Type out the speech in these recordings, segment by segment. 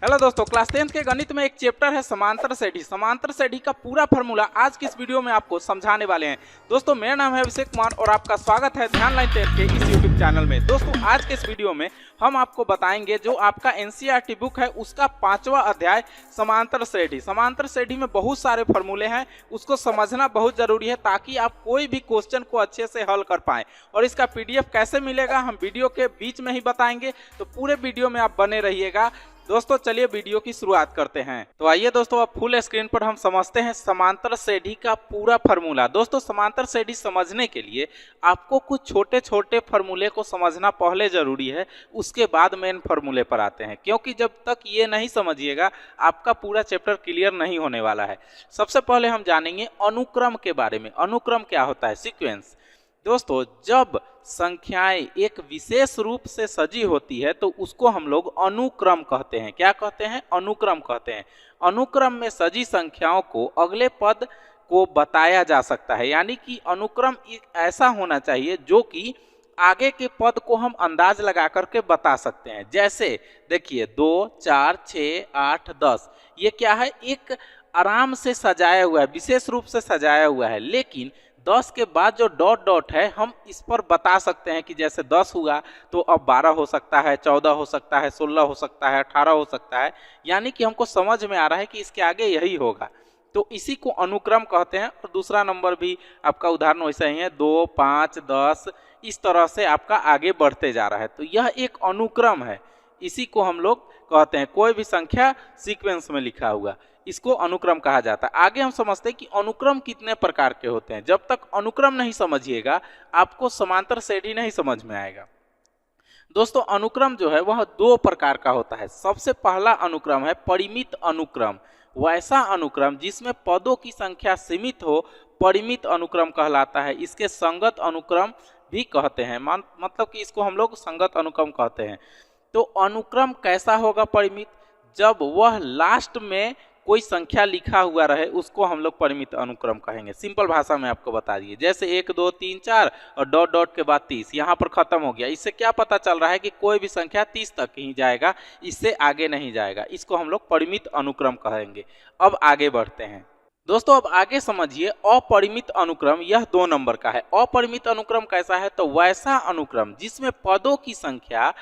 Hello दोस्तों, class 10th के गणित में एक चैप्टर है समांतर श्रेणी। समांतर श्रेणी का पूरा फार्मूला आज की इस वीडियो में आपको समझाने वाले हैं। दोस्तों मेरा नाम है अभिषेक कुमार और आपका स्वागत है ध्यान लाइन 10 के इस यूट्यूब चैनल में। दोस्तों आज के इस वीडियो में हम आपको बताएंगे जो आपका एनसीईआरटी बुक है उसका 5वां अध्याय समांतर श्रेणी। समांतर श्रेणी में बहुत सारे फार्मूले हैं, उसको समझना बहुत जरूरी है ताकि आप कोई भी क्वेश्चन को अच्छे से हल कर पाएं। और इसका पीडीएफ कैसे मिलेगा हम वीडियो के बीच में ही बताएंगे, तो पूरे वीडियो में आप बने रहिएगा। दोस्तों चलिए वीडियो की शुरुआत करते हैं। तो आइए दोस्तों अब फुल स्क्रीन पर हम समझते हैं समांतर श्रेणी का पूरा फार्मूला। दोस्तों समांतर श्रेणी समझने के लिए आपको कुछ छोटे छोटे फार्मूले को समझना पहले जरूरी है, उसके बाद मेन फार्मूले पर आते हैं, क्योंकि जब तक ये नहीं समझिएगा आपका पूरा चैप्टर क्लियर नहीं होने वाला है। सबसे पहले हम जानेंगे अनुक्रम के बारे में। अनुक्रम क्या होता है? सीक्वेंस। दोस्तों जब संख्याएं एक विशेष रूप से सजी होती है तो उसको हम लोग अनुक्रम कहते हैं। क्या कहते हैं? अनुक्रम कहते हैं। अनुक्रम में सजी संख्याओं को अगले पद को बताया जा सकता है, यानी कि अनुक्रम ऐसा होना चाहिए जो कि आगे के पद को हम अंदाज लगा करके बता सकते हैं। जैसे देखिए 2, 4, 6, 8, 10, ये क्या है? एक आराम से सजाया हुआ है, विशेष रूप से सजाया हुआ है, लेकिन 10 के बाद जो डॉट डॉट है हम इस पर बता सकते हैं कि जैसे 10 हुआ तो अब 12 हो सकता है, 14 हो सकता है, 16 हो सकता है, 18 हो सकता है, यानी कि हमको समझ में आ रहा है कि इसके आगे यही होगा, तो इसी को अनुक्रम कहते हैं। और दूसरा नंबर भी आपका उदाहरण वैसा ही है, 2, 5, 10, इस तरह से आपका आगे बढ़ते जा रहा है, तो यह एक अनुक्रम है, इसी को हम लोग कहते हैं। कोई भी संख्या सीक्वेंस में लिखा हुआ, इसको अनुक्रम कहा जाता है। आगे हम समझते हैं कि अनुक्रम कितने प्रकार के होते हैं। जब तक अनुक्रम नहीं समझिएगा आपको समांतर श्रेणी नहीं समझ में आएगा। दोस्तों अनुक्रम जो है वह 2 प्रकार का होता है। सबसे पहला अनुक्रम है परिमित अनुक्रम। वैसा अनुक्रम जिसमें पदों की संख्या सीमित हो परिमित अनुक्रम कहलाता है। इसके संगत अनुक्रम भी कहते हैं, मतलब कि इसको हम लोग संगत अनुक्रम कहते हैं। तो अनुक्रम कैसा होगा परिमित? जब वह लास्ट में कोई संख्या लिखा हुआ रहे उसको हम लोग परिमित अनुक्रम कहेंगे। सिंपल भाषा में आपको बता दिए, जैसे 1, 2, 3, 4 और डॉट डॉट के बाद 30, यहाँ पर खत्म हो गया। इससे क्या पता चल रहा है कि कोई भी संख्या 30 तक ही जाएगा, इससे आगे नहीं जाएगा। इसको हम लोग परिमित अनुक्रम कहेंगे। अब आगे बढ़ते हैं दोस्तों। अब आगे समझिए अपरिमित अनुक्रम, यह 2 नंबर का है। अपरिमित अनुक्रम कैसा है? तो वैसा अनुक्रम जिसमें पदों की संख्या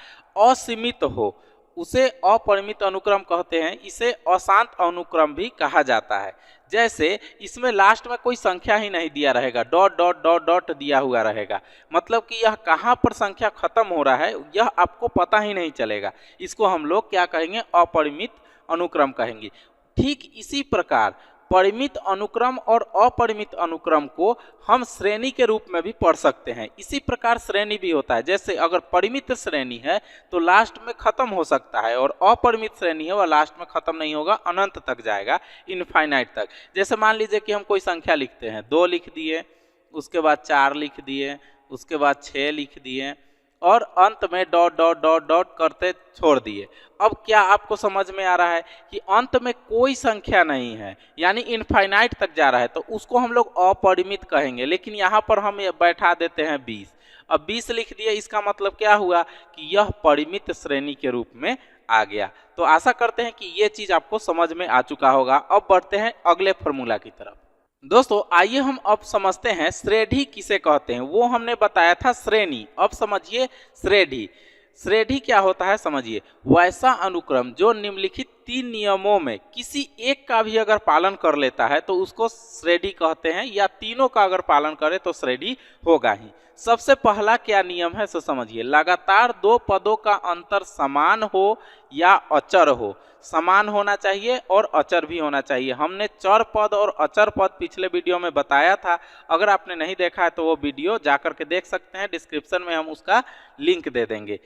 असीमित हो उसे अपरिमित अनुक्रम कहते हैं। इसे अशांत अनुक्रम भी कहा जाता है। जैसे इसमें लास्ट में कोई संख्या ही नहीं दिया रहेगा, डॉट डॉट डॉट डॉट दिया हुआ रहेगा, मतलब कि यह कहाँ पर संख्या खत्म हो रहा है यह आपको पता ही नहीं चलेगा। इसको हम लोग क्या कहेंगे? अपरिमित अनुक्रम कहेंगे। ठीक इसी प्रकार परिमित अनुक्रम और अपरिमित अनुक्रम को हम श्रेणी के रूप में भी पढ़ सकते हैं। इसी प्रकार श्रेणी भी होता है। जैसे अगर परिमित श्रेणी है तो लास्ट में खत्म हो सकता है, और अपरिमित श्रेणी है वह लास्ट में खत्म नहीं होगा, अनंत तक जाएगा, इनफाइनाइट तक। जैसे मान लीजिए कि हम कोई संख्या लिखते हैं, 2 लिख दिए, उसके बाद 4 लिख दिए, उसके बाद 6 लिख दिए और अंत में डॉट डॉट डॉट डॉट करते छोड़ दिए। अब क्या आपको समझ में आ रहा है कि अंत में कोई संख्या नहीं है, यानी इनफाइनाइट तक जा रहा है, तो उसको हम लोग अपरिमित कहेंगे। लेकिन यहाँ पर हम बैठा देते हैं 20। अब 20 लिख दिए, इसका मतलब क्या हुआ कि यह परिमित श्रेणी के रूप में आ गया। तो आशा करते हैं कि ये चीज आपको समझ में आ चुका होगा। अब बढ़ते हैं अगले फॉर्मूला की तरफ। दोस्तों आइए हम अब समझते हैं श्रेणी किसे कहते हैं। वो हमने बताया था श्रेणी, अब समझिए श्रेणी। श्रेणी क्या होता है समझिए, वैसा अनुक्रम जो निम्नलिखित 3 नियमों में किसी एक का भी अगर पालन कर लेता है तो उसको श्रेणी कहते हैं, या तीनों का अगर पालन करे तो श्रेणी होगा ही। सबसे पहला क्या नियम है सो समझिए, लगातार 2 पदों का अंतर समान हो या अचर हो। समान होना चाहिए और अचर भी होना चाहिए। हमने चर पद और अचर पद पिछले वीडियो में बताया था, अगर आपने नहीं देखा है तो वो वीडियो जाकर के देख सकते हैं, डिस्क्रिप्शन में हम उसका लिंक दे देंगे।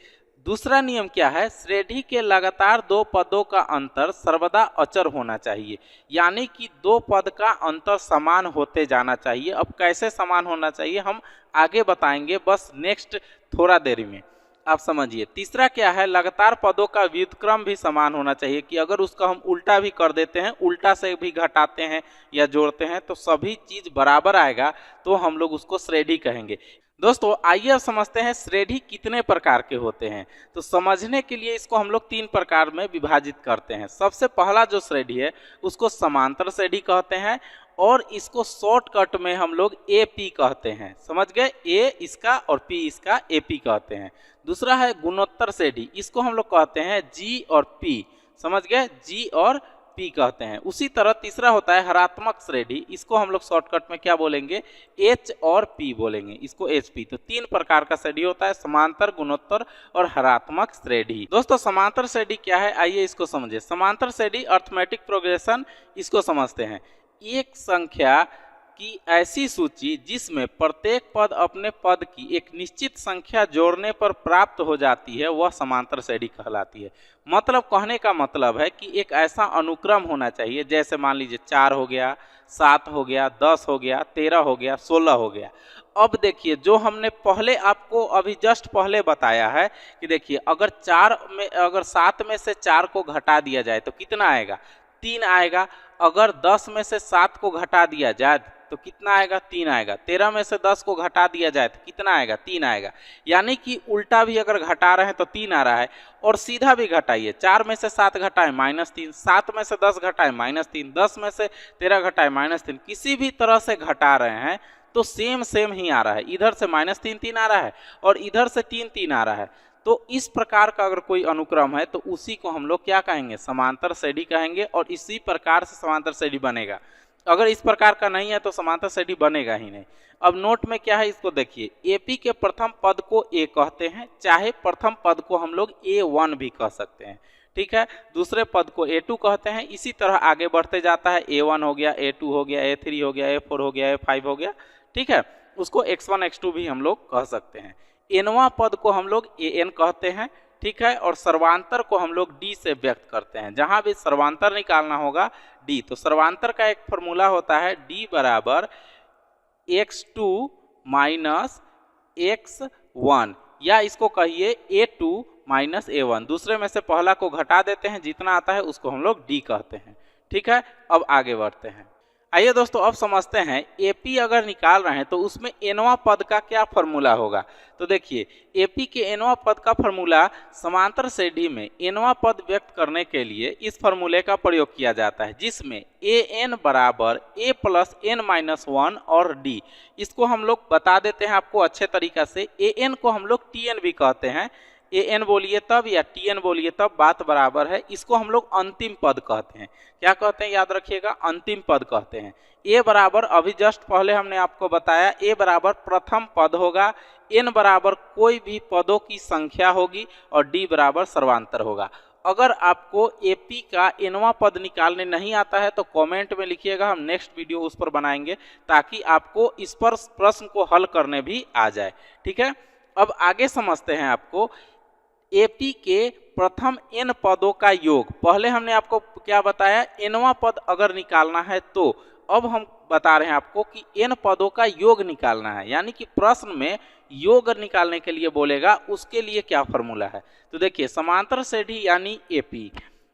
दूसरा नियम क्या है? श्रेणी के लगातार 2 पदों का अंतर सर्वदा अचर होना चाहिए, यानी कि 2 पद का अंतर समान होते जाना चाहिए। अब कैसे समान होना चाहिए हम आगे बताएंगे, बस नेक्स्ट थोड़ा देरी में, आप समझिए। तीसरा क्या है? लगातार पदों का व्युत्क्रम भी समान होना चाहिए, कि अगर उसका हम उल्टा भी कर देते हैं, उल्टा से भी घटाते हैं या जोड़ते हैं तो सभी चीज बराबर आएगा, तो हम लोग उसको श्रेणी कहेंगे। दोस्तों आइए अब समझते हैं श्रेणी कितने प्रकार के होते हैं। तो समझने के लिए इसको हम लोग 3 प्रकार में विभाजित करते हैं। सबसे पहला जो श्रेणी है उसको समांतर श्रेणी कहते हैं और इसको शॉर्टकट में हम लोग एपी कहते हैं। समझ गए, ए इसका और पी इसका एपी कहते हैं। दूसरा है गुणोत्तर श्रेणी, इसको हम लोग कहते हैं जी और पी। समझ गए, जी और पी कहते हैं। उसी तरह तीसरा होता है हरात्मक श्रेणी, इसको हम लोग शॉर्टकट में क्या बोलेंगे, एच और पी बोलेंगे, इसको एच पी। तो 3 प्रकार का श्रेणी होता है, समांतर, गुणोत्तर और हरात्मक श्रेणी। दोस्तों समांतर श्रेणी क्या है, आइए इसको समझे। समांतर श्रेणी अर्थमेटिक प्रोग्रेशन, इसको समझते हैं। एक संख्या की ऐसी सूची जिसमें प्रत्येक पद अपने पद की एक निश्चित संख्या जोड़ने पर प्राप्त हो जाती है, वह समांतर श्रेणी कहलाती है। मतलब कहने का मतलब है कि एक ऐसा अनुक्रम होना चाहिए, जैसे मान लीजिए 4 हो गया, 7 हो गया, 10 हो गया, 13 हो गया, 16 हो गया। अब देखिए जो हमने पहले आपको अभी जस्ट पहले बताया है कि देखिए अगर 7 में से 4 को घटा दिया जाए तो कितना आएगा, 3 आएगा। अगर 10 में से 7 को घटा दिया जाए तो कितना आएगा, 3 आएगा। 13 में से 10 को घटा दिया जाए तो कितना आएगा, 3 आएगा। यानी कि उल्टा भी अगर घटा रहे हैं तो 3 आ रहा है, और सीधा भी घटाइए। 4 में से 7 घटाए -3, 7 में से 10 घटाए -3, 10 में से 13 घटाए -3। किसी भी तरह से घटा रहे हैं तो सेम ही आ रहा है। इधर से -3 आ रहा है और इधर से 3 आ रहा है। तो इस प्रकार का अगर कोई अनुक्रम है तो उसी को हम लोग क्या कहेंगे, समांतर श्रेणी कहेंगे। और इसी प्रकार से समांतर श्रेणी बनेगा। अगर इस प्रकार का नहीं है तो समांतर श्रेणी बनेगा ही नहीं। अब नोट में क्या है इसको देखिए, एपी के प्रथम पद को ए कहते हैं, चाहे प्रथम पद को हम लोग A1 भी कह सकते हैं। ठीक है, दूसरे पद को A2 कहते हैं। इसी तरह आगे बढ़ते जाता है, A1 हो गया, A2 हो गया, A3 हो गया, A4 हो गया, A5 हो गया। ठीक है, उसको X1 X2 भी हम लोग कह सकते हैं। एनवा पद को हम लोग AN कहते हैं। ठीक है, और सर्वांतर को हम लोग डी से व्यक्त करते हैं। जहां भी सर्वांतर निकालना होगा डी, तो सर्वांतर का एक फॉर्मूला होता है डी बराबर x2 माइनस x1, या इसको कहिए A2 माइनस A1। दूसरे में से पहला को घटा देते हैं, जितना आता है उसको हम लोग डी कहते हैं। ठीक है, अब आगे बढ़ते हैं। आइए दोस्तों अब समझते हैं एपी अगर निकाल रहे हैं तो उसमें एनवा पद का क्या फॉर्मूला होगा। तो देखिए एपी के एनवा पद का फॉर्मूला समांतर श्रेणी में एनवा पद व्यक्त करने के लिए इस फॉर्मूले का प्रयोग किया जाता है, जिसमें ए एन बराबर ए प्लस एन माइनस 1 और डी। इसको हम लोग बता देते हैं आपको अच्छे तरीका से। ए एन को हम लोग टी एन भी कहते हैं, ए एन बोलिए तब या टी एन बोलिए तब बात बराबर है। इसको हम लोग अंतिम पद कहते हैं। क्या कहते हैं, याद रखिएगा, अंतिम पद कहते हैं। ए बराबर अभी जस्ट पहले हमने आपको बताया, ए बराबर प्रथम पद होगा, एन बराबर कोई भी पदों की संख्या होगी और डी बराबर सर्वांतर होगा। अगर आपको एपी का एनवा पद निकालने नहीं आता है तो कमेंट में लिखिएगा, हम नेक्स्ट वीडियो उस पर बनाएंगे ताकि आपको इस पर प्रश्न को हल करने भी आ जाए। ठीक है, अब आगे समझते हैं आपको एपी के प्रथम एन पदों का योग। पहले हमने आपको क्या बताया, एनवा पद अगर निकालना है तो अब हम बता रहे हैं आपको कि एन पदों का योग निकालना है। यानी कि प्रश्न में योग निकालने के लिए बोलेगा, उसके लिए क्या फॉर्मूला है। तो देखिए समांतर श्रेणी यानी एपी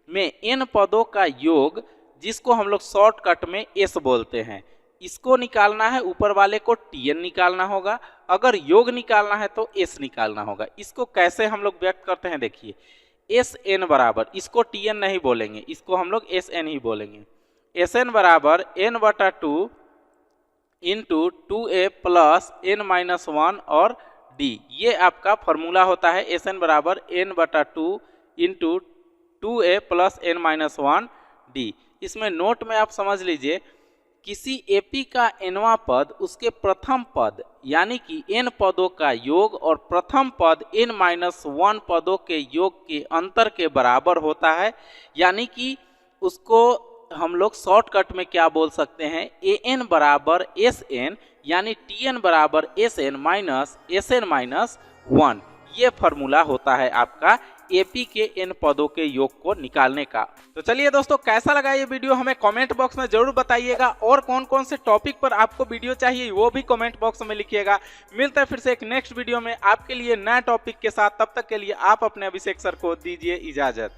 में एन पदों का योग, जिसको हम लोग शॉर्टकट में एस बोलते हैं, इसको निकालना है। ऊपर वाले को टीएन निकालना होगा। अगर योग निकालना है तो एस निकालना होगा। इसको कैसे हम लोग व्यक्त करते हैं, देखिए एस एन बराबर, इसको टीएन नहीं बोलेंगे, इसको हम लोग एस एन ही बोलेंगे। एस एन बराबर एन बटा 2 into 2a plus n minus 1 और डी। ये आपका फॉर्मूला होता है। एस एन बराबर एन बटा 2 into 2a plus n minus 1 d. इसमें नोट में आप समझ लीजिए, किसी एपी का एनवा पद उसके प्रथम पद यानी कि एन पदों का योग और प्रथम पद एन माइनस 1 पदों के योग के अंतर के बराबर होता है। यानी कि उसको हम लोग शॉर्टकट में क्या बोल सकते हैं, ए एन बराबर एस एन, यानी टी एन बराबर एस एन माइनस 1। ये फॉर्मूला होता है आपका एपी के एन पदों के योग को निकालने का। तो चलिए दोस्तों, कैसा लगा ये वीडियो हमें कमेंट बॉक्स में जरूर बताइएगा, और कौन कौन से टॉपिक पर आपको वीडियो चाहिए वो भी कमेंट बॉक्स में लिखिएगा। मिलता है फिर से एक नेक्स्ट वीडियो में आपके लिए नया टॉपिक के साथ। तब तक के लिए आप अपने अभिषेक सर को दीजिए इजाजत।